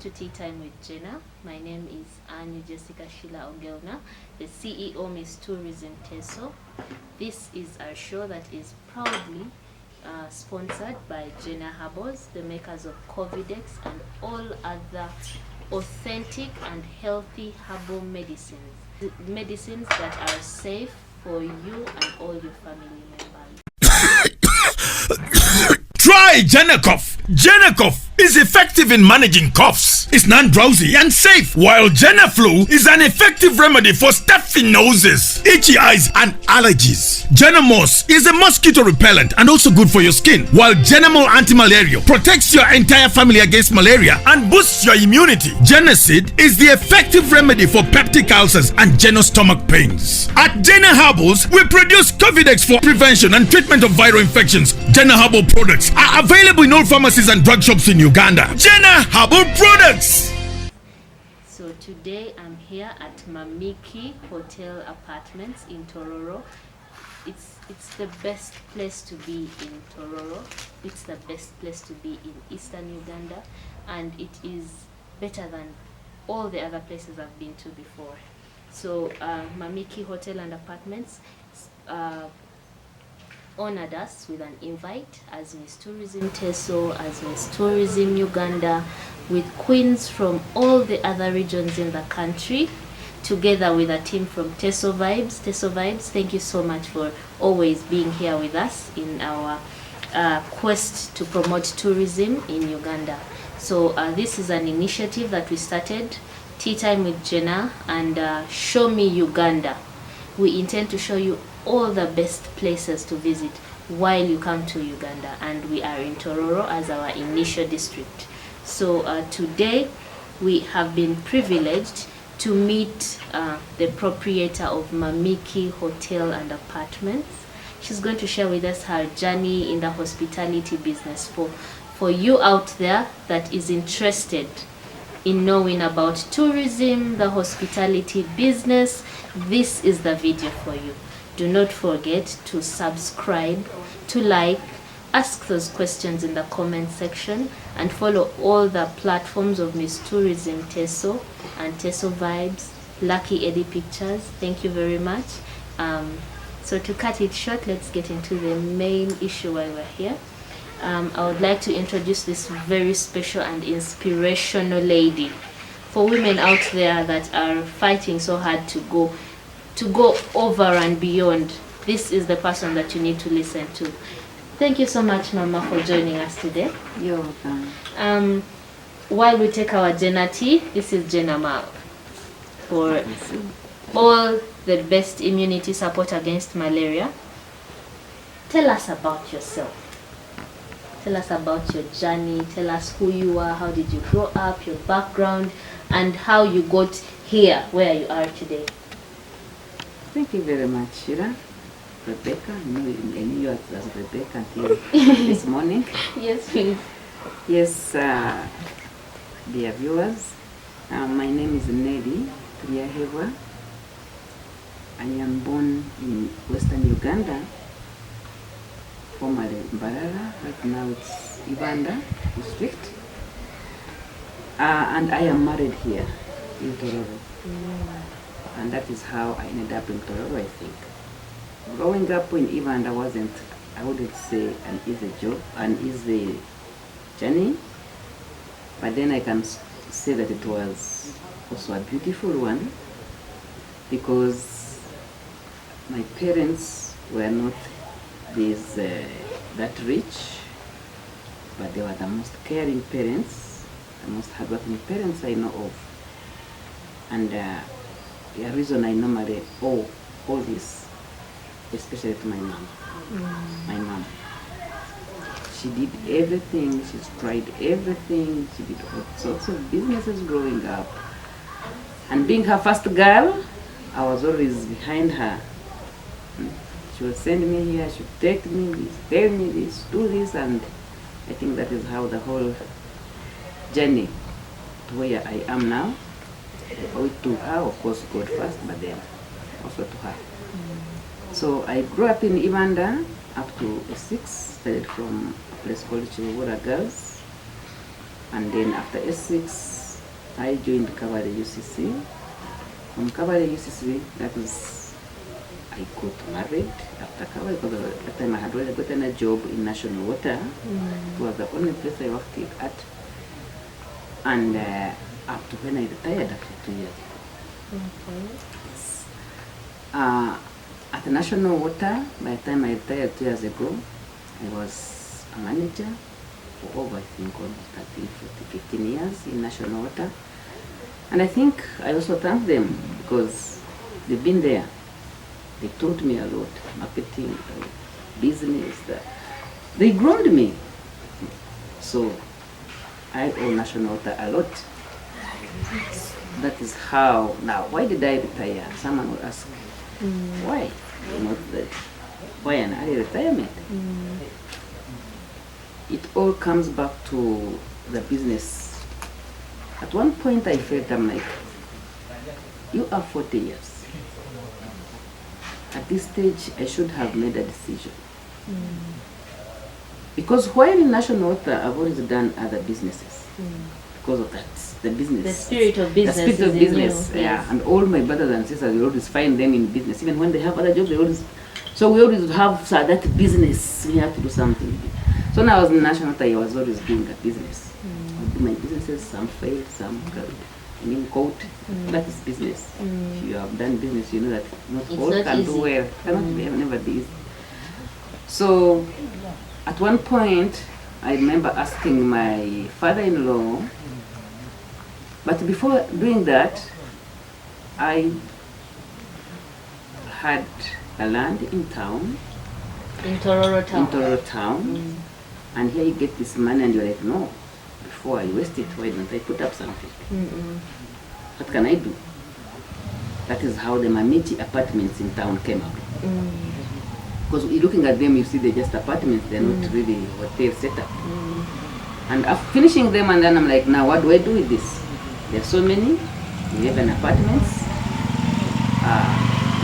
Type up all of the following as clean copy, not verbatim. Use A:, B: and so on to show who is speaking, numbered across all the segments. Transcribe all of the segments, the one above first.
A: to Tea Time with Jena. My name is Annie Jessica Sheila Ogelna, the CEO, Miss Tourism Teso. This is our show that is proudly sponsored by Jena Herbals, the makers of Covidex and all other authentic and healthy herbal medicines. Medicines that are safe for you and all your family members.
B: Try Jena Cough. Jena Cough is effective in managing coughs. It's non-drowsy and safe, while Jena Flu is an effective remedy for stuffy noses, itchy eyes, and allergies. Jena Moss is a mosquito repellent and also good for your skin, while Jena Mol Anti-Malaria protects your entire family against malaria and boosts your immunity. Jena Seed is the effective remedy for peptic ulcers and Jena stomach pains. At Jena Herbals, we produce Covidex for prevention and treatment of viral infections. Jena Herbal products are available in all pharmacies and drug shops in Uganda. Jena Herbal products.
A: So today I'm here at Mamiki Hotel Apartments in Tororo. It's the best place to be in Tororo. It's the best place to be in Eastern Uganda, and it is better than all the other places I've been to before. So Mamiki Hotel and Apartments honored us with an invite as Miss Tourism Teso, as Miss Tourism Uganda, with queens from all the other regions in the country, together with a team from Teso Vibes. Teso Vibes, thank you so much for always being here with us in our quest to promote tourism in Uganda. So this is an initiative that we started, Tea Time with Jena and Show Me Uganda. We intend to show you all the best places to visit while you come to Uganda, and we are in Tororo as our initial district. So today we have been privileged to meet the proprietor of Mamiki Hotel and Apartments. She's going to share with us her journey in the hospitality business. For you out there that is interested in knowing about tourism, the hospitality business, this is the video for you. Do not forget to subscribe, to like, ask those questions in the comment section, and follow all the platforms of Miss Tourism Teso and Teso Vibes, Lucky Eddie Pictures. Thank you very much. So to cut it short, let's get into the main issue while we're here. I would like to introduce this very special and inspirational lady. For women out there that are fighting so hard to go over and beyond, this is the person that you need to listen to. Thank you so much, Mama, for joining us today.
C: You're welcome.
A: While we take our Jena tea, this is Jena Mal for all the best immunity support against malaria. Tell us about yourself. Tell us about your journey. Tell us who you are, how did you grow up, your background, and how you got here where you are today.
C: Thank you very much, Sheila. Rebecca, I knew you as Rebecca until this morning.
A: Yes, please.
C: Yes, dear viewers, my name is Nelly, Turyahebwa. I am born in Western Uganda, formerly Mbarara, right now it's Uganda district. And I am married here in Tororo. And that is how I ended up in Tororo, I think. Growing up in Uganda wasn't, I wouldn't say an easy job, an easy journey, but then I can say that it was also a beautiful one, because my parents were not that rich, but they were the most caring parents, the most hardworking parents I know of. And the reason I normally owe all this, especially to my mom. My mom. She did everything, she's tried everything, she did all sorts of businesses growing up. And being her first girl, I was always behind her. She would send me here, she would take me this, tell me this, do this, and I think that is how the whole journey to where I am now, I owe it to her, of course God first, but then also to her. So I grew up in Uganda up to S6, started from a place called Chiwura Girls, and then after S6 I joined Cavalry UCC. From Cavalry UCC, that was, I got married after Cavalry because at that time I had already gotten a job in National Water. It was the only place I worked at. And up to when I retired after 2 years.
A: Okay.
C: Yes. At National Water, by the time I retired 2 years ago, I was a manager for over, I think, almost 13, 14, 15 years in National Water. And I think I also thank them because they've been there. They taught me a lot, marketing, business. They groomed me. So I owe National Water a lot. That is how. Now, why did I retire? Someone will ask, why? Not that. Why an early retirement? It all comes back to the business. At one point I felt, I'm like, you are 40 years. At this stage, I should have made a decision. Because while in National Water, I've always done other businesses. Because of that, the business.
A: The spirit of business.
C: The spirit of business,
A: you,
C: yeah. And all my brothers and sisters, you always find them in business. Even when they have other jobs, they always. So we always have that business. We have to do something. So now I was in National Water, I was always doing a business. I do my businesses, some failed, some quote. That is business. If you have done business, you know that not
A: It's
C: all
A: not
C: can
A: easy.
C: do well. Cannot be, never be easy. So at one point, I remember asking my father-in-law, but before doing that, I had a land in town,
A: In Tororo town.
C: in Tororo town, and here you get this money and you're like, no, before I waste it, why don't I put up something? What can I do? That is how the Mamichi apartments in town came up. Because looking at them, you see they're just apartments, they're not really hotel setup. And after finishing them, and then I'm like, now what do I do with this? There are so many 11 apartments.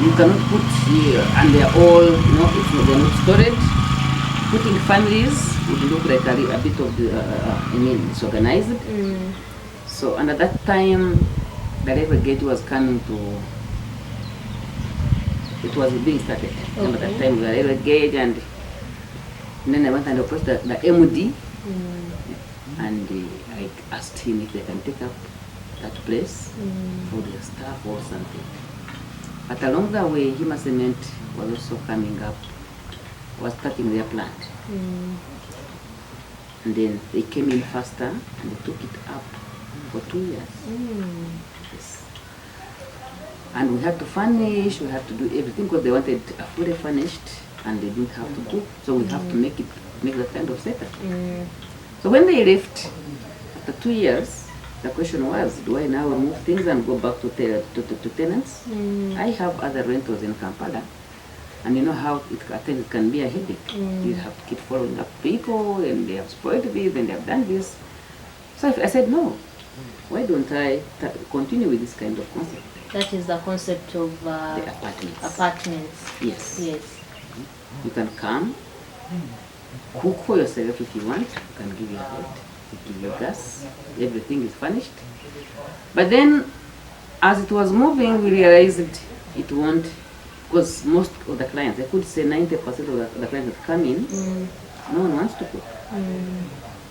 C: You cannot put here, and they're all, they're not storage. Putting families would look like a bit of disorganized. So, and at that time, the railway gate was coming to, it was being started. Remember that time, the railway gate, and then I went and approached the MD, and I asked him if they can take up that place for their staff or something. But along the way, Hima Cement was also coming up, was starting their plant. And then they came in faster and they took it up for 2 years. Yes. And we had to furnish, we had to do everything because they wanted a fully furnished and they didn't have to do. So we have to make that kind of setup. So when they left, after 2 years, the question was, do I now remove things and go back to tenants? I have other rentals in Kampala. And you know how at times it can be a headache. You have to keep following up people, and they have spoiled this, and they have done this. So I said, no. Why don't I continue with this kind of concept?
A: That is the concept of
C: The apartments.
A: apartments.
C: Yes.
A: Yes.
C: You can come, cook for yourself if you want. You can give you a bed, you give you gas. Everything is furnished. But then, as it was moving, we realized it won't. Because most of the clients, I could say 90% of the clients that come in, no one wants to cook.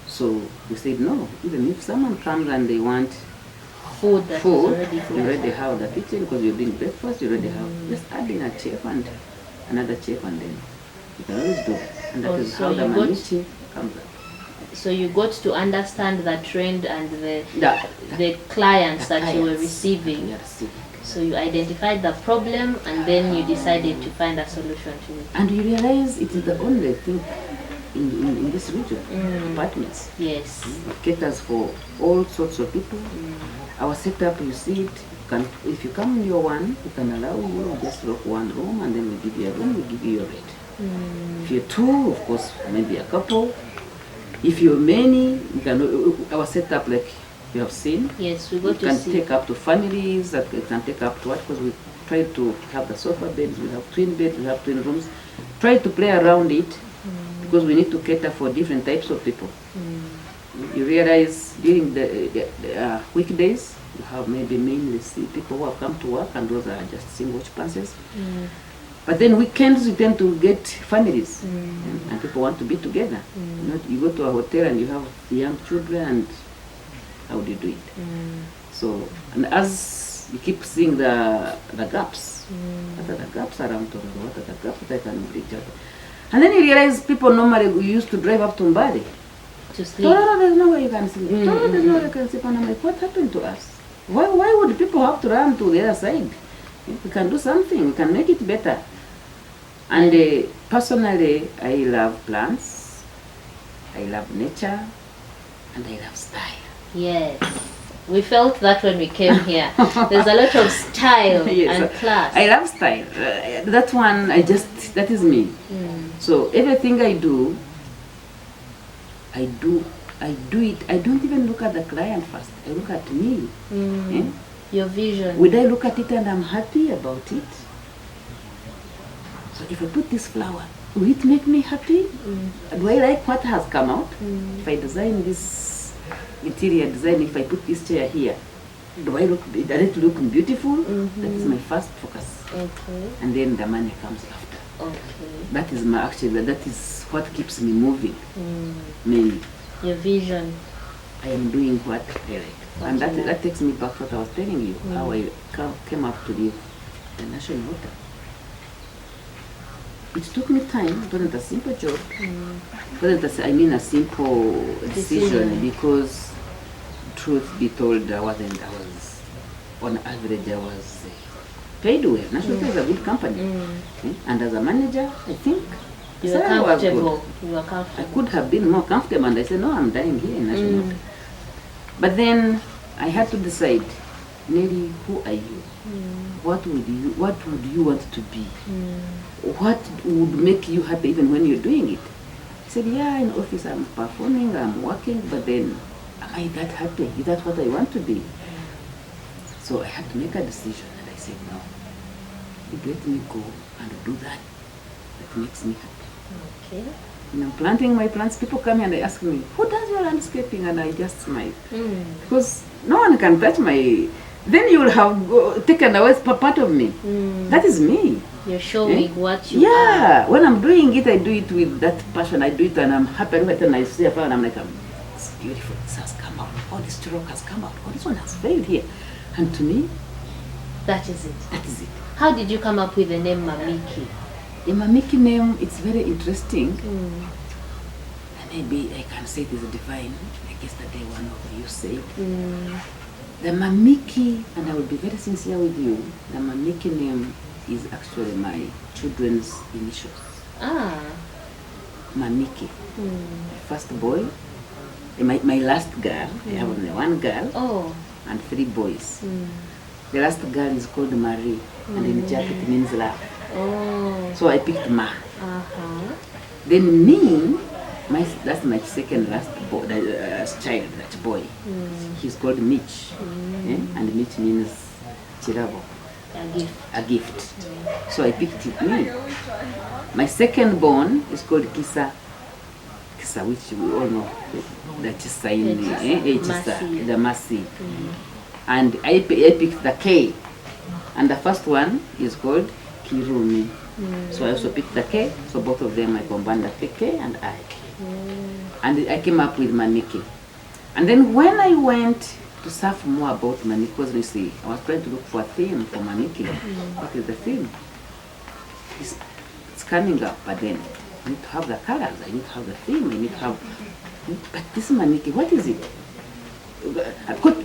C: So we said no, even if someone comes and they want
A: Food that is already
C: you already have the kitchen because you're doing breakfast, you already have, just add in a chef and another chef and then you can always do. And that is
A: so
C: how the
A: you got-
C: Manichi comes up.
A: So you got to understand the trend and the clients
C: the
A: that you were
C: clients
A: receiving.
C: we are receiving.
A: So you identified the problem and then you decided to find a solution to it.
C: And you realize it is the only thing in this region, apartments.
A: Yes.
C: It caters for all sorts of people. Our setup, you see it, if you come in your one, we can allow you just lock one room and then we give you a room, we give you your rate. If you're two, of course, maybe a couple. If you're many, we can, our setup, like you have seen,
A: Yes, we
C: we
A: got to
C: can
A: see.
C: take up to families, that it can take up to what, because we try to have the sofa beds, we have twin beds, we have twin rooms. Try to play around it because we need to cater for different types of people. You realize during the weekdays, you have maybe mainly people who have come to work, and those are just single occupancies. But then weekends you tend to get families, and people want to be together. You go to a hotel and you have young children, and how do you do it? So, and as you keep seeing the gaps, what are the gaps around Toronto? What are the gaps that I can bridge out? And then you realize people normally used to drive up to Mbari.
A: To sleep.
C: Toronto, there's no way you can sleep. Toronto, there's no way you can sleep. And I'm like, what happened to us? Why would people have to run to the other side? We can do something. We can make it better. And personally, I love plants. I love nature. And I love style.
A: Yes. We felt that when we came here. There's a lot of style and class.
C: I love style. That one, that is me. So everything I do it. I don't even look at the client first. I look at me.
A: Your vision.
C: Would I look at it and I'm happy about it? So if I put this flower, will it make me happy? Do I like what has come out? If I design this interior design, if I put this chair here, does it look beautiful? That is my first focus.
A: Okay.
C: And then the money comes after.
A: Okay.
C: That is what keeps me moving. Mainly.
A: Your vision.
C: I am doing what I like. And that takes me back to what I was telling you, how I came up to live the national water. It took me time. It wasn't a simple job. It wasn't a simple decision, because truth be told, I was on average, I was paid well. National Water is a good company. And as a manager, I think
A: you were comfortable.
C: I could have been more comfortable, and I said, no, I'm dying here in National Water. But then I had to decide, Nelly, who are you? What would you want to be? What would make you happy even when you're doing it? I said, yeah, in office I'm performing, I'm working, but then am I that happy? Is that what I want to be? So I had to make a decision, and I said, no, you let me go and do that makes me happy.
A: Okay.
C: When I'm planting my plants, people come here and they ask me, who does your landscaping? And I just smile. Because no one can touch my... Then you will have taken away part of me. That is me.
A: You're showing what you are.
C: Yeah. When I'm doing it, I do it with that passion. I do it and I'm happy. And I see a flower and I'm like, it's beautiful. This has come out. Oh, this rock has come out. Oh, this one has failed here. And to me,
A: that is it.
C: That is it.
A: How did you come up with the name Mamiki?
C: The Mamiki name, it's very interesting. Maybe I can say it is divine. Like yesterday one of you said. The Mamiki, and I will be very sincere with you, the Mamiki name is actually my children's initials. Mamiki. My first boy, my last girl, I have only one girl and 3 boys. The last girl is called Marie, and in Jack it means love. So I picked Ma. Then me, that's my second last boy, child, that boy. He's called Mitch, and Mitch means Chiravo, a gift. So I picked it me. My second born is called Kisa, which we all know, that is sign, the mercy. And I picked the K, and the first one is called Kirumi. So I also picked the K, so both of them I combined the K and I. And I came up with Mamiki. And then when I went to surf more about Mamiki, because you see, I was trying to look for a theme for Mamiki. What is the theme? It's coming up, but then I need to have the colors, I need to have the theme, I need to have... But this Mamiki, what is it?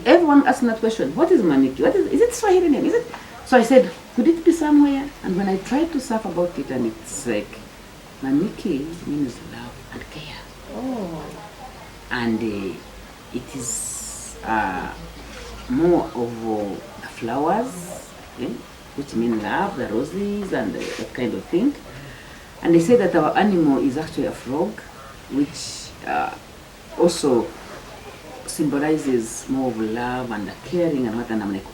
C: Everyone asking that question, what is Mamiki? Is it Swahili name? Is it? So I said, could it be somewhere? And when I tried to surf about it, and it's like, Mamiki means love and care. And it is more of the flowers, which mean love, the roses and that kind of thing. And they say that our animal is actually a frog, which also symbolizes more of love and caring and what. And I'm like,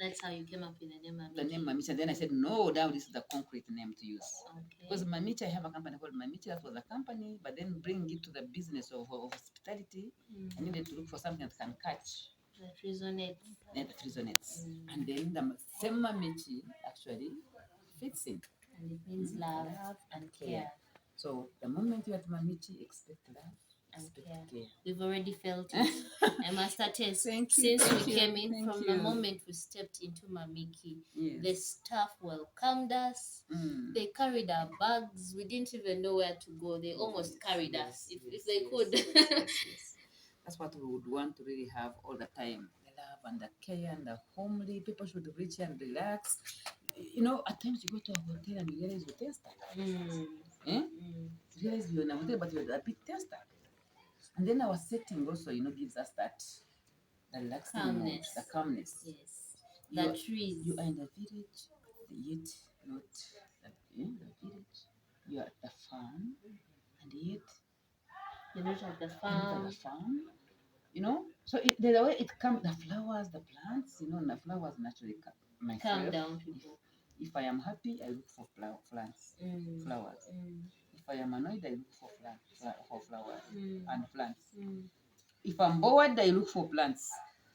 A: That's how you came up with the name Mamichi.
C: The name Mamichi. And then I said, no, now this is the concrete name to use.
A: Okay.
C: Because Mamichi, I have a company called Mamichi. That was a company, but then bring it to the business of hospitality. I needed to look for something that can catch.
A: That resonates.
C: That resonates. And then the same Mamichi actually fits in.
A: And it means love and care.
C: So the moment you are at Mamichi, expect love and care.
A: We've already felt it. I must attest. Since we came in, from the moment we stepped into Mamiki, the staff welcomed us. They carried our bags. We didn't even know where to go. They almost carried us if they could.
C: Yes. That's what we would want to really have all the time. The love and the care and the homely. People should reach and relax. At times you go to a hotel and you realize you're thirsty. You realize you're in a hotel, but you're a bit thirsty. And then our setting also, gives us that the relaxing mood, the calmness.
A: Yes. The trees.
C: You are in the village, yet not the village. You are at the farm, and yet
A: you're not at the farm.
C: So the way it comes, the flowers, the plants, and the flowers naturally come.
A: Calm down, people.
C: If I am happy, I look for plants, flowers. If I am annoyed, I look for flowers and plants. If I'm bored, I look for plants.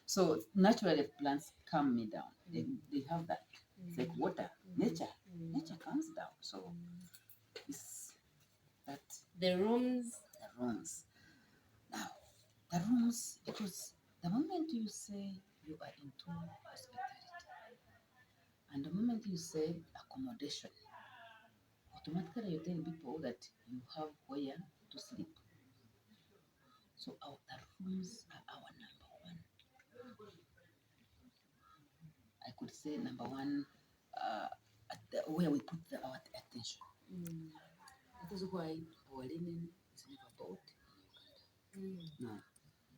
C: So naturally, plants calm me down. They have that. It's like water, nature. Nature calms down. So it's that.
A: The rooms.
C: Now, the rooms, because the moment you say you are into hospitality, and the moment you say accommodation, automatically you tell people that you have where to sleep. So the rooms are our number one. I could say number one, where we put our attention. That is why our linen is never bought in Uganda. No,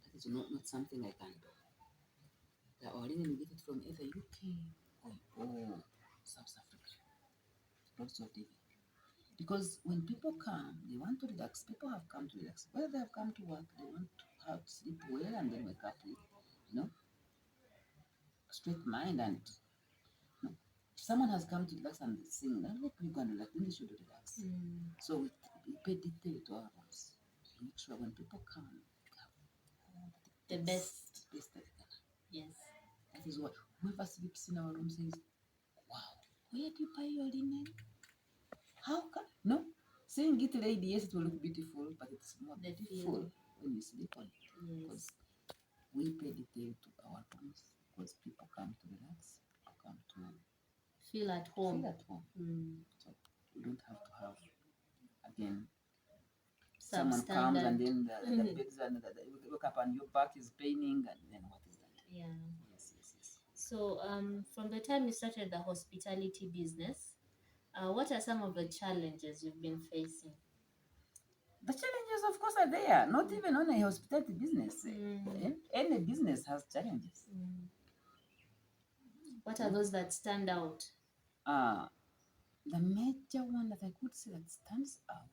C: that is not something I can do. Our linen, we get it from either UK or South Africa. Lots of different. Because when people come, they want to relax. People have come to relax. Whether they have come to work, they want to have sleep well and then wake up with, straight mind. And if someone has come to relax and sing, then let me go and relax. Then they should relax. So we pay detail to our rooms. We make sure when people come,
A: the best
C: that they can.
A: Yes.
C: That is what whoever sleeps in our room says, wow, where do you buy your linen? How come? No, saying it lady, yes, it will look beautiful, but it's more beautiful when you sleep on it. Because we pay detail to our rooms because people come to relax, people come to
A: feel at home.
C: So we don't have to have, again,
A: Someone
C: comes and then the beds and you wake up and your back is paining, and then what is that?
A: Yeah.
C: Yes.
A: So from the time you started the hospitality business, what are some of the challenges you've been facing?
C: The challenges, of course, are there. Not even on a hospitality business. Any business has challenges.
A: What are those that stand out?
C: The major one that I could say that stands out,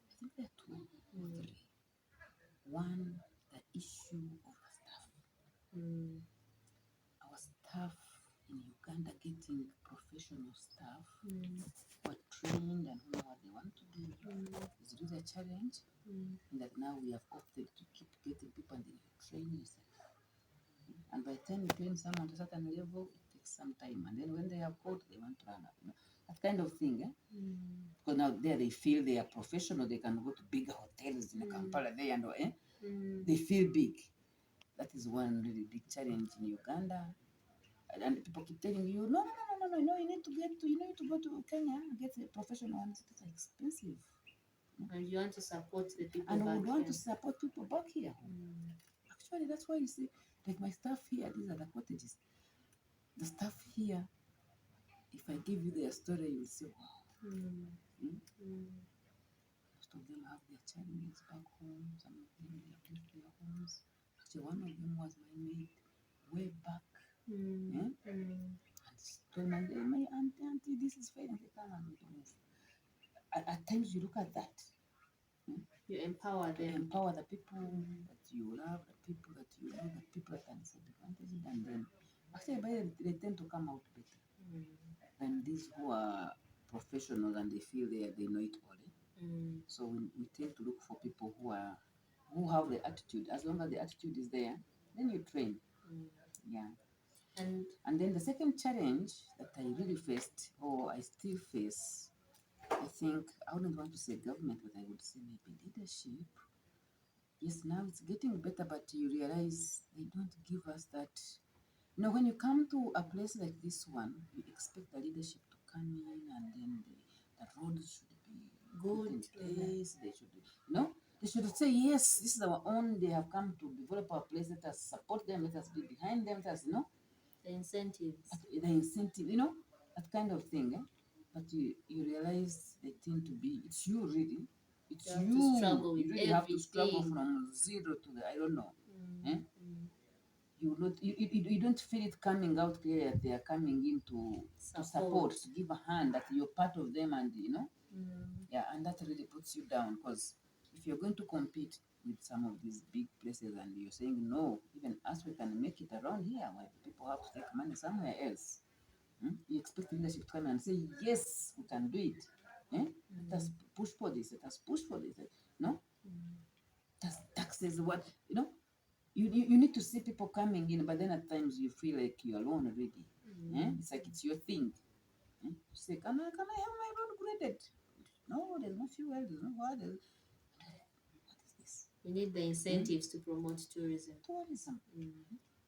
C: I think there are two or three. One, the issue of the staff. Our staff in Uganda, getting professional staff who are trained and who know what they want to do is really a challenge. In that now we have opted to keep getting people and then you train yourself. And by the time you train someone to a certain level, it takes some time. And then when they have caught, they want to run up. That kind of thing. Because now there they feel they are professional, they can go to bigger hotels in Kampala there and they feel big. That is one really big challenge in Uganda. And people keep telling you, no, you need to go to Kenya and get a professional one. It's expensive.
A: And you want to support the people
C: and
A: back
C: we want
A: here.
C: to support people back here. Actually, that's why you see, like my staff here, these are the cottages. The staff here, if I give you their story, you will say, wow. Most of them have their challenges back home. Some of them, they have left their homes. Actually, one of them was my maid way back. And told my auntie, this is fine. And they come and move. At times, you look at that.
A: You empower them.
C: Empower the people that you love, the people that you know, the people that can disadvantage it, and then Actually, they tend to come out better than these who are professionals and they feel they know it all. So we tend to look for people who have the attitude. As long as the attitude is there, then you train. Yeah. And then the second challenge that I really faced, or I still face, I think I wouldn't want to say government, but I would say maybe leadership. Yes, now it's getting better, but you realize they don't give us that. You know, when you come to a place like this one, you expect the leadership to come in, and then the roads should be good in place. They should, they should say, yes, this is our own. They have come to develop our place. Let us support them. Let us be behind them. Let us,
A: The incentives.
C: the incentive, that kind of thing. But you realize they tend to be, it's you really. It's
A: You have to struggle with
C: you really have to struggle
A: everything.
C: from zero to the, I don't know. You don't feel it coming out clear that they are coming in to support, to give a hand, that you're part of them, and yeah, and that really puts you down, because if you're going to compete with some of these big places and you're saying no, even us, we can make it around here where people have to take money somewhere else. You expect leadership to come and say, yes, we can do it. Let us push for this, let us push for this. No? That's taxes, what, you need to see people coming in, but then at times you feel like you're alone already. It's like it's your thing. You say, can I have my road graded? No, there's no fuel, there's no water. What is this?
A: We need the incentives to promote tourism.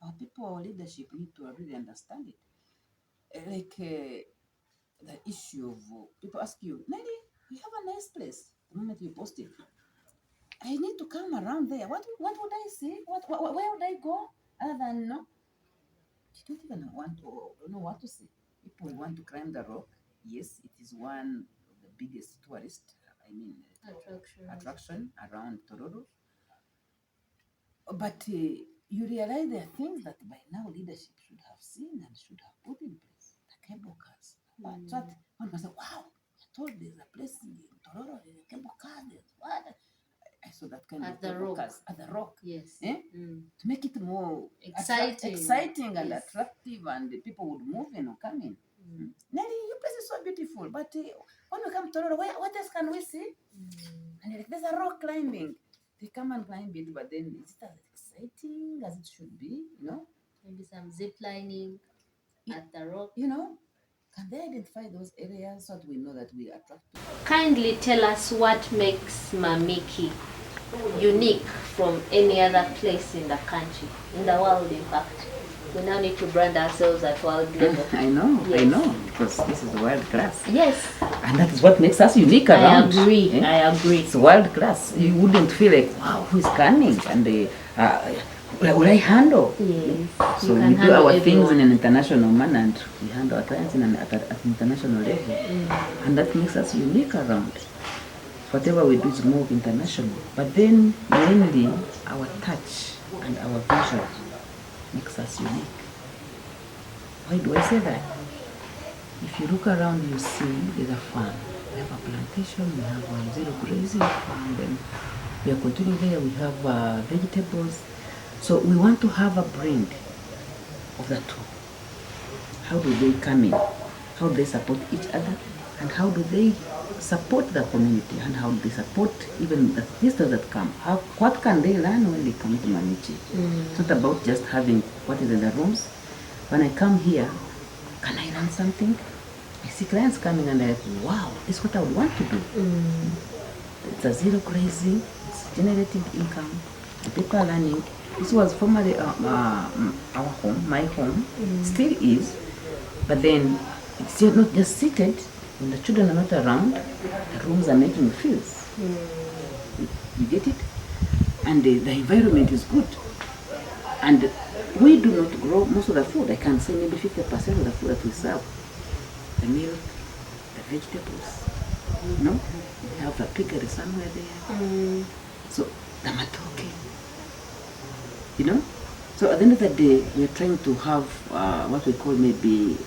C: Our people, our leadership need to really understand it. The issue of people ask you, Nelly, you have a nice place. The moment you post it, I need to come around there. What would I say? Where would I go? Other than you don't even want to know what to say. People want to climb the rock. Yes, it is one of the biggest attraction around Tororo. But you realize there are things that by now leadership should have seen and should have put in place. The cable cars. But one person, wow, I told there's a place in Tororo, there's a cable car, there's what? I saw that kind of cable cars at the rock.
A: Yes.
C: To make it more
A: exciting
C: and attractive, and the people would move in or come in. Nelly, your place is so beautiful, but when we come to Tororo, what else can we see? And like, there's a rock climbing. They come and climb it, but then is it as exciting as it should be?
A: Maybe some zip lining at the rock.
C: Can they identify those areas so that we know that we attract people?
A: Kindly tell us what makes Mamiki unique from any other place in the country, in the world, in fact. We now need to brand ourselves at world level.
C: I know, because this is world class.
A: Yes.
C: And that is what makes us unique around.
A: I agree.
C: It's world class. You wouldn't feel like, wow, who's coming? And will I handle?
A: Yes.
C: So we do our things in an international manner, and we handle our clients at an international level. And that makes us unique around. Whatever we do is more international. But then mainly our touch and our vision makes us unique. Why do I say that? If you look around, you see there's a farm. We have a plantation, we have a zero grazing farm, then we are continuing there, we have vegetables. So we want to have a blend of the two. How do they come in? How do they support each other? And how do they support the community? And how do they support even the visitors that come? What can they learn when they come to Mamichi? It's not about just having what is in the rooms. When I come here, can I learn something? I see clients coming and they're like, wow, this is what I would want to do. It's a zero grazing, it's generating income, and people are learning. This was formerly our home, my home, still is, but then it's still not just seated. When the children are not around, the rooms are making fields. You get it? And the environment is good. And we do not grow most of the food. I can say maybe 50% of the food that we serve. The milk, the vegetables. We have a piggery somewhere there. So the matoke. So at the end of the day, we are trying to have what we call maybe,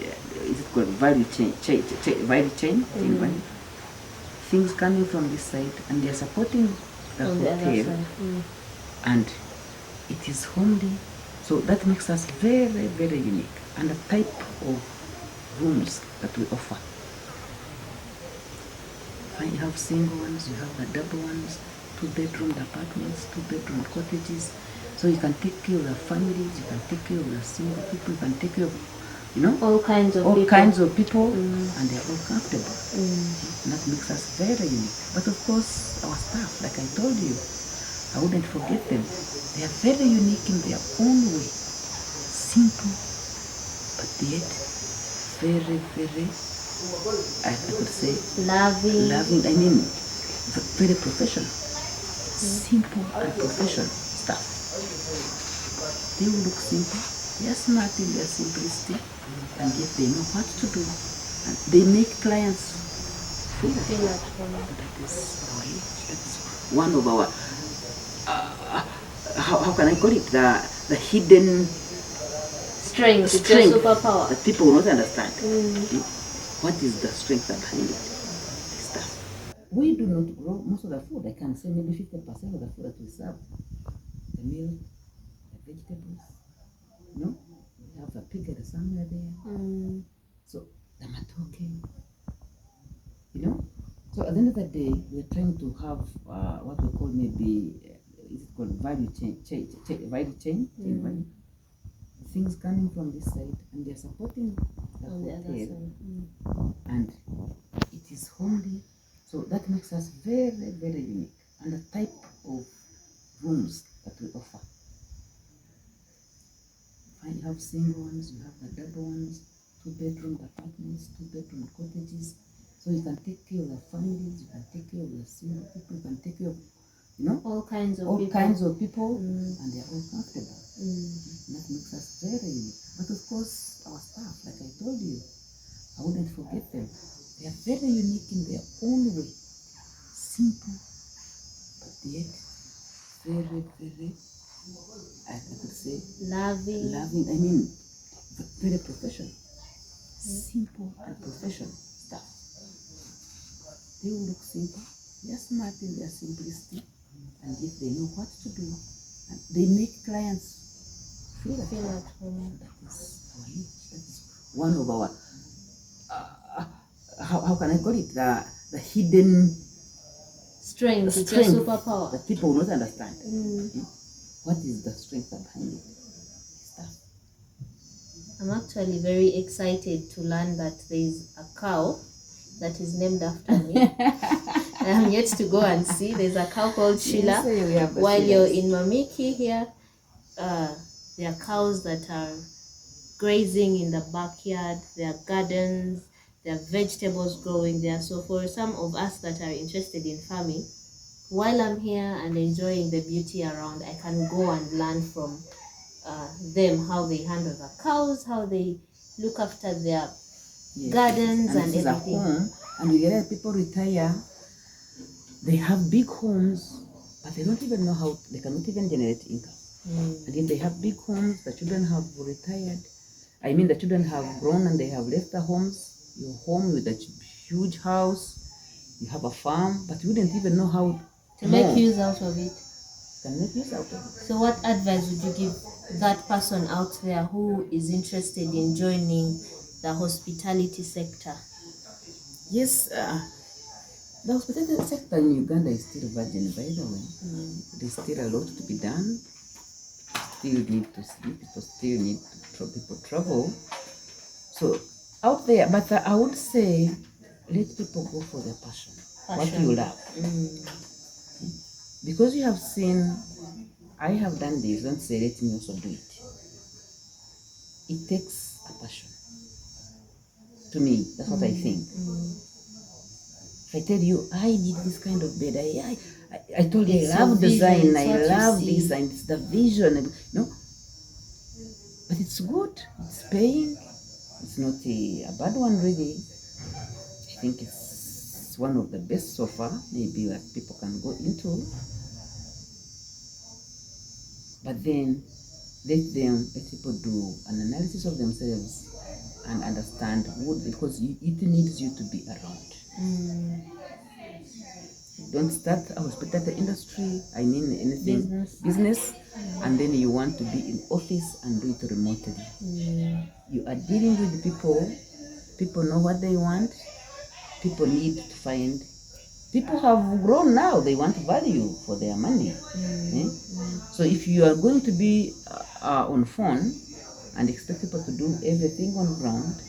C: is it called value chain? Things coming from this side, and they are supporting the hotel. And it is homely, So that makes us very, very unique. And the type of rooms that we offer. You have single ones, you have the double ones, 2-bedroom apartments, 2-bedroom cottages. So you can take care of the families, you can take care of the single people, you can take care of,
A: all kinds of
C: people, and they're all comfortable. And that makes us very unique. But of course, our staff, like I told you, I wouldn't forget them. They are very unique in their own way. Simple, but yet very, very, I could say,
A: loving.
C: I mean, very professional. Simple and professional staff. They will look simple. They are smart in their simplicity, and yet they know what to do. And they make clients feel at home. That is our age. That's one of our, how can I call it? The hidden
A: strength. It's your superpower.
C: That people will not understand. What is the strength behind it? Stuff. We do not grow most of the food. I can say maybe 50% of the food that we serve. The milk, the vegetables. We have a pig somewhere there. So the matoke. So at the end of the day, we're trying to have what we call maybe, is it called value chain? Value chain? Value. Things coming from this side, and they're supporting the hotel, and it is homely. So that makes us very, very unique. And the type of rooms that we offer. You have single ones, you have the double ones, 2-bedroom apartments, 2-bedroom cottages. So you can take care of the families, you can take care of the single people, you can take care of,
A: all kinds of people,
C: and they're all comfortable. And that makes us very unique. But of course, our staff, like I told you, I wouldn't forget them. They are very unique in their own way. Simple, but yet very, very, I could say,
A: loving.
C: I mean, very professional. Simple and professional stuff. They will look simple. They are smart in their simplicity, and yet they know what to do. And they make clients feel at home. That is our age. That is one of our, how can I call it? The hidden
A: strength. It's your superpower.
C: That people will not understand. What is the strength behind it? Stuff.
A: I'm actually very excited to learn that there is a cow that is named after me. I am yet to go and see. There's a cow called Sheila.
C: Yes,
A: while you're in Mamiki here, there are cows that are grazing in the backyard. There are gardens. There are vegetables growing there. So for some of us that are interested in farming, while I'm here and enjoying the beauty around, I can go and learn from them how they handle the cows, how they look after their gardens and everything.
C: Is a home, and we get people retire. They have big homes, but they don't even know how. They cannot even generate income. Again, they have big homes. The children have retired. I mean, the children have grown and they have left the homes. Your home with a huge house. You have a farm, but you wouldn't even know how
A: to make use out of it.
C: Can make use out of it.
A: So what advice would you give that person out there who is interested in joining the hospitality sector?
C: Yes, the hospitality sector in Uganda is still virgin, by the way. There's still a lot to be done. Still need to sleep, people still need people travel. So out there, but I would say let people go for their passion. What you love. Because you have seen, I have done this, don't say let me also do it. It takes a passion. To me, that's what I think. If I tell you, I need this kind of bed, I told you, I love design, I love this, and it's the vision, but it's good, it's paying, it's not a bad one really. I think it's one of the best so far, maybe that people can go into. But then let people do an analysis of themselves and understand what, because it needs you to be around. don't start a hospitality industry, I mean anything, business, and then you want to be in office and do it remotely. You are dealing with people know what they want, people need to find, people have grown now, they want value for their money. So if you are going to be on phone and expect people to do everything on ground,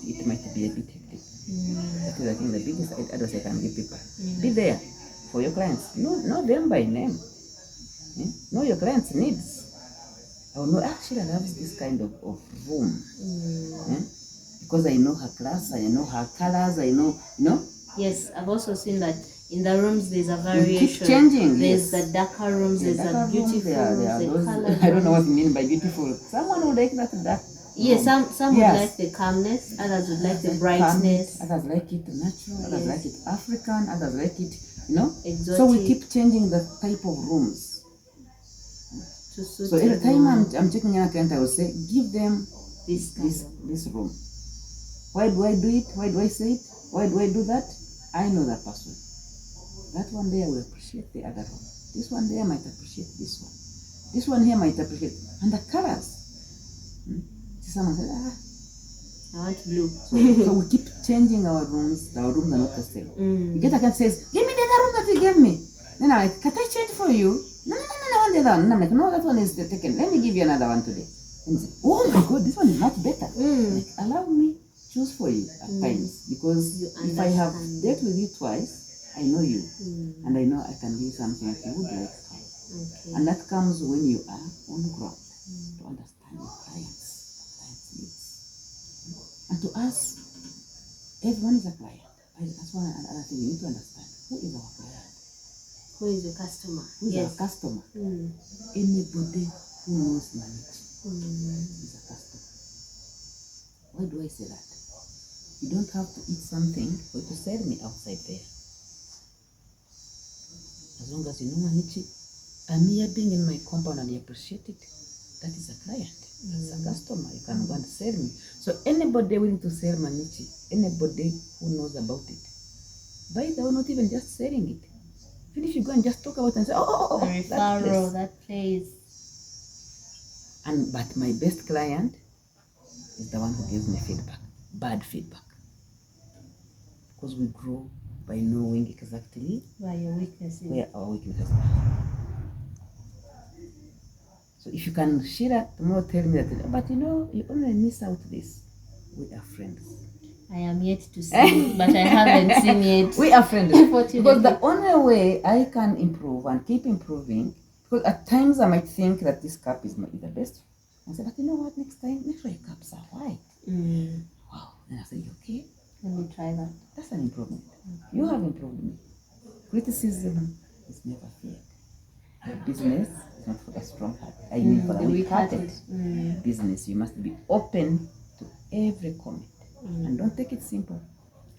C: it might be a bit hectic. That is, I think, the biggest advice I can give people. Be there for your clients. Know them by name. Know your clients' needs. Oh no, actually I love this kind of room. Because I know her class, I know her colors, I know,
A: Yes, I've also seen that in the rooms there's a variation.
C: We keep changing.
A: There's the darker rooms, there's the beautiful rooms, the colored
C: I don't know what you mean by beautiful. Someone would like that dark.
A: Yes, some would like the calmness, others would like the brightness.
C: Others like it natural, others like it African, others like it,
A: exotic.
C: So we keep changing the type of rooms. So every time I'm checking in a client, I will say, give them this room. Why do I do it? Why do I say it? Why do I do that? I know that person. That one there will appreciate the other one. This one there might appreciate this one. This one here might appreciate. And the colors. Someone said,
A: I want blue.
C: So we keep changing our rooms. Our rooms are not the same. You get a client says, give me the other room that you gave me. Then I'm like, can I change for you? No, I want the other one. And I'm like, no, that one is taken. Let me give you another one today. And say, oh my God, this one is much better. Like, allow me choose for you at times, because if I have dealt with you twice, I know you, and I know I can give something that you would like to have. And that comes when you are on ground to understand your clients' needs. And to us, everyone is a client. That's one another thing you need to understand. Who is our client?
A: Who is your customer?
C: Who is our customer? Anybody who knows money is a customer. Why do I say that? You don't have to eat something or to sell me outside there. As long as you know Manichi, I'm here being in my compound and you appreciate it, that is a client. That's a customer. You can go and sell me. So anybody willing to sell Manichi, anybody who knows about it, by the way, not even just selling it. Even if you go and just talk about it and say,
A: that place.
C: But my best client is the one who gives me feedback, bad feedback. Because we grow by knowing exactly
A: where your weaknesses,
C: where our weaknesses are. So if you can share tomorrow, tell me that, but you only miss out this. We are friends.
A: I am yet to see, but I haven't seen yet.
C: We are friends. Because the only way I can improve and keep improving, because at times I might think that this cup is the best. I say, but you know what, next time, make sure your cups are white. Wow. And I say, okay.
A: Let me try that.
C: That's an improvement. You have improved me. Criticism is never feared. Your business is not for the strong heart. I mean for the weak-hearted. Business, you must be open to every comment. And don't take it simple.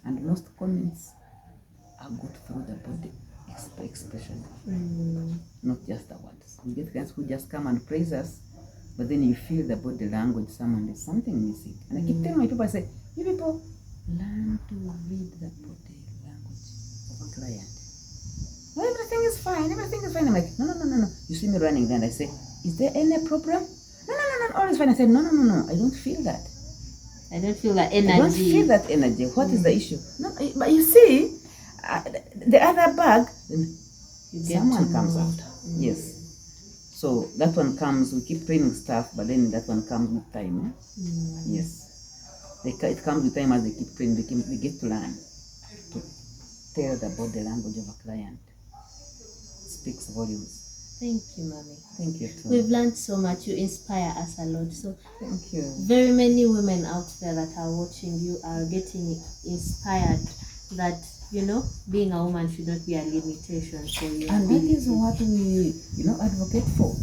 C: And most comments are good through the body expression. Not just the words. You get guys who just come and praise us, but then you feel the body language, there's something missing. And I keep telling my people, I say, you people, learn to read the body language of a client. No, everything is fine. I'm like, no. You see me running there and I say, is there any problem? No, all is fine. I said, no. I don't feel that.
A: I don't feel that energy.
C: I don't feel that energy. What is the issue? No, but you see, the other bag, someone comes out. Yes. So that one comes, we keep training stuff, but then that one comes with time. Yes. It comes with time as they keep training, they get to learn to tell the body language of a client. It speaks volumes.
A: Thank you, Mommy.
C: Thank you too.
A: We've learned so much. You inspire us a lot. So
C: thank you.
A: Very many women out there that are watching you are getting inspired that, being a woman should not be a limitation for you.
C: And that is what we, advocate for.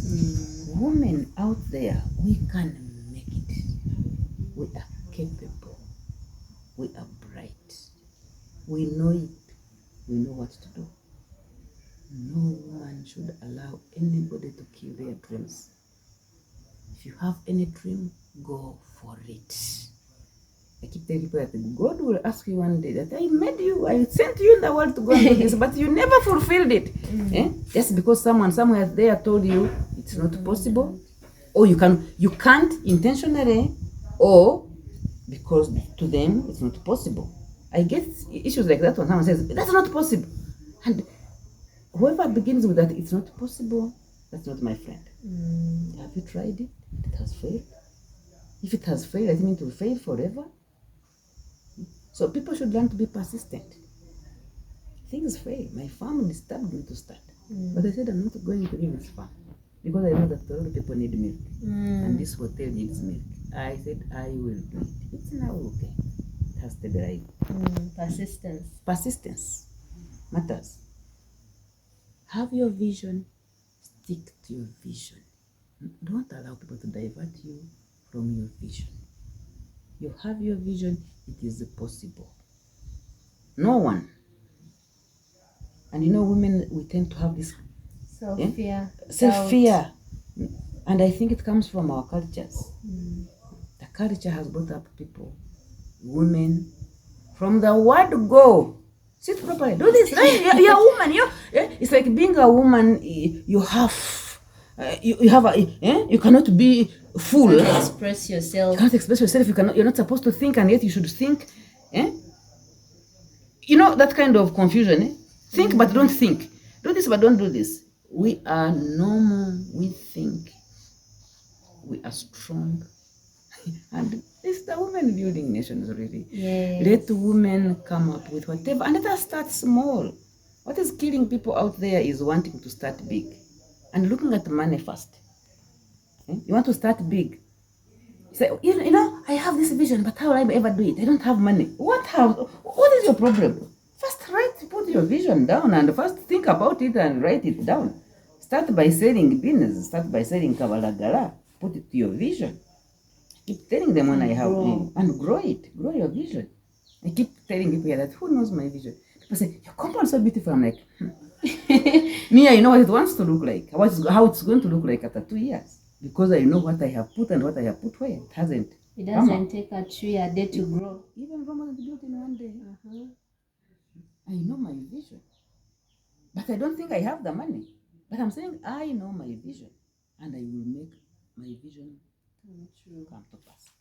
C: Women out there, we can make it. We are capable. We are bright. We know it. We know what to do. No woman should allow anybody to kill their dreams. If you have any dream, go for it. I keep telling people that God will ask you one day that I made you, I sent you in the world to go and do this, but you never fulfilled it. Just because someone somewhere there told you it's not possible, or you can't intentionally, or because to them it's not possible. I get issues like that when someone says that's not possible, and whoever begins with that it's not possible, that's not my friend. Have you tried it? It has failed. If it has failed, I think it will fail forever. So people should learn to be persistent. Things fail. My family stabbed me to start, but I said I'm not going to leave this farm because I know that a lot of people need milk, and this hotel needs milk. I said I will do it. It's now okay. It has to be right. Persistence matters. Have your vision. Stick to your vision. Don't allow people to divert you from your vision. You have your vision, it is possible. No one. And women, we tend to have this self-fear. And I think it comes from our cultures. The culture has brought up people, women, from the word go. Sit properly, do this, right? You're a woman. It's like being a woman, you have, you cannot be full.
A: You can't express yourself.
C: You can't express yourself. You're not supposed to think, and yet you should think. That kind of confusion. Think but don't think. Do this but don't do this. We are normal. We think. We are strong. And it's the women building nations, really.
A: Yes.
C: Let women come up with whatever, and let us start small. What is killing people out there is wanting to start big and looking at money first. You want to start big. You say, I have this vision, but how will I ever do it? I don't have money. What is your problem? First put your vision down and first think about it and write it down. Start by selling beans. Start by selling kabalagala. Put it to your vision. Keep telling them when I have and grow it. Grow your vision. I keep telling people here that who knows my vision? People say, your compound is so beautiful. I'm like, me, I know what it wants to look like. How it's going to look like after 2 years. Because I know what I have put and what I have put where. It hasn't.
A: It doesn't take a tree a day to grow.
C: Even Roma was built in one day. I know my vision. But I don't think I have the money. But I'm saying I know my vision. And I will make my vision come to pass.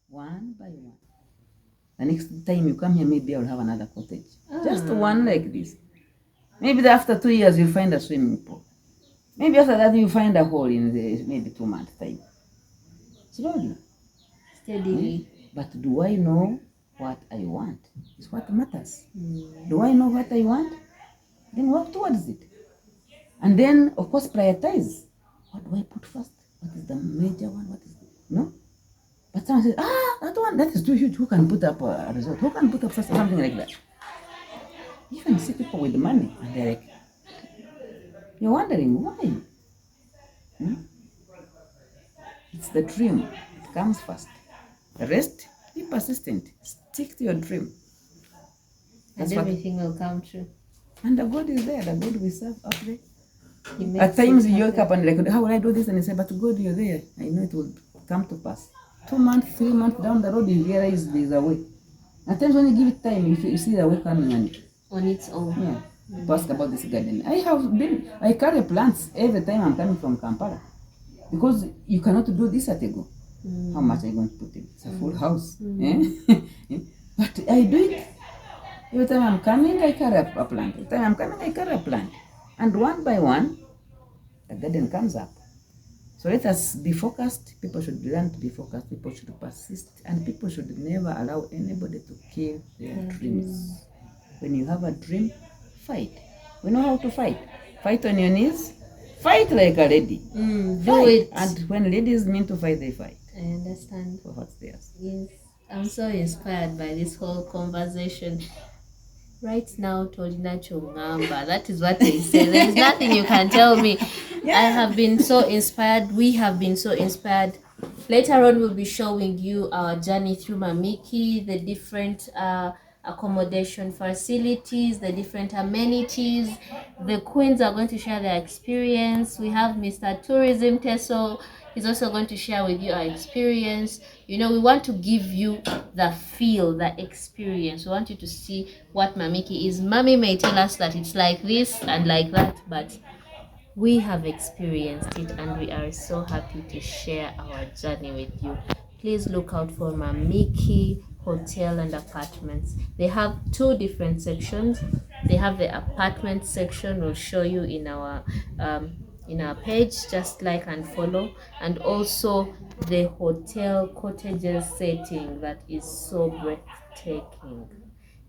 C: One by one. The next time you come here, maybe I'll have another cottage. Just one like this. Maybe after 2 years, you'll find a swimming pool. Maybe after that, you find a hole in maybe 2 months' time. Slowly.
A: Steadily.
C: But do I know what I want? Is what matters. Do I know what I want? Then work towards it. And then, of course, prioritize. What do I put first? What is the major one? What is no? But someone says, that one, that is too huge. Who can put up a resort? Who can put up something like that? You even see people with money, and they're like, you're wondering why? It's the dream. It comes first. The rest, be persistent. Stick to your dream.
A: And everything will come true.
C: And the God is there. The God we serve up there. At times you wake up and like, how will I do this? And you say, but God, you're there. I know it will come to pass. 2 months, 3 months down the road, you realize there's a way. At times when you give it time, you see the way coming
A: on its own.
C: Yeah. To ask about this garden. I carry plants every time I'm coming from Kampala. Because you cannot do this at a go. How much are you going to put in? It's a full house. But I do it. Every time I'm coming, I carry a plant. Every time I'm coming, I carry a plant. And one by one, the garden comes up. So let us be focused. People should learn to be focused. People should persist. And people should never allow anybody to kill their dreams. When you have a dream, fight. We know how to fight. Fight on your knees. Fight like a lady.
A: Do it.
C: And when ladies mean to fight, they fight.
A: I understand.
C: For what's theirs.
A: Yes. I'm so inspired by this whole conversation. Right now, Tolina Chongamba. That is what they say. There is nothing you can tell me. I have been so inspired. We have been so inspired. Later on, we'll be showing you our journey through Mamiki, the different accommodation facilities, the different amenities. The queens are going to share their experience. We have Mr. Tourism Teso. He's also going to share with you our experience. You know, we want to give you the feel, the experience. We want you to see what Mamiki is. Mommy may tell us that it's like this and like that, but we have experienced it and we are so happy to share our journey with you. Please look out for Mamiki Hotel and Apartments. They have two different sections. They have the apartment section, we'll show you in our page. Just like and follow, and also the hotel cottages setting that is so breathtaking.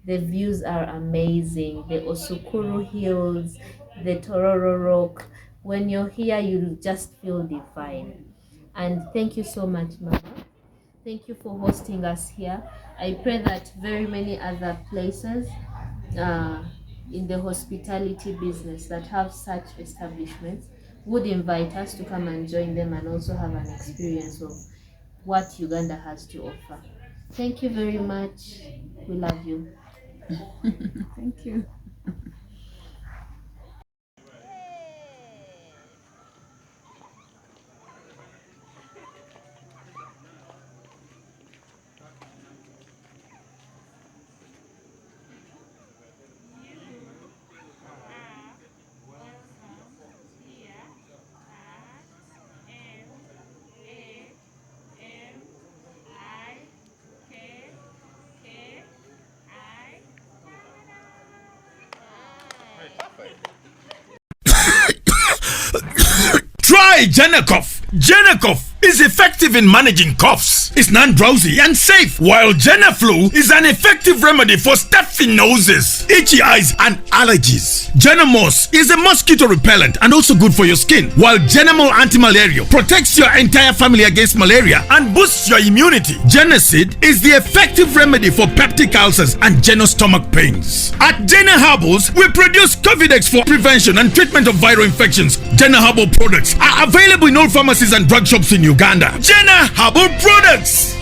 A: The views are amazing. The Osukuru Hills, the Tororo Rock. When you're here, you'll just feel divine. And thank you so much, Mama. Thank you for hosting us here. I pray that very many other places in the hospitality business that have such establishments would invite us to come and join them and also have an experience of what Uganda has to offer. Thank you very much. We love you.
C: Thank you.
B: Try Jena Cough. Jena Cough is effective in managing coughs. It's non-drowsy and safe, while Jena Flu is an effective remedy for stuffy noses, itchy eyes, and allergies. Jena Moss is a mosquito repellent and also good for your skin, while Genamol Anti-Malaria protects your entire family against malaria and boosts your immunity. Genasid is the effective remedy for peptic ulcers and stomach pains. At Jena Herbals, we produce Covidex for prevention and treatment of viral infections. Jena Herbal products are available in all pharmacies and drug shops in Uganda. Jena Herbal products.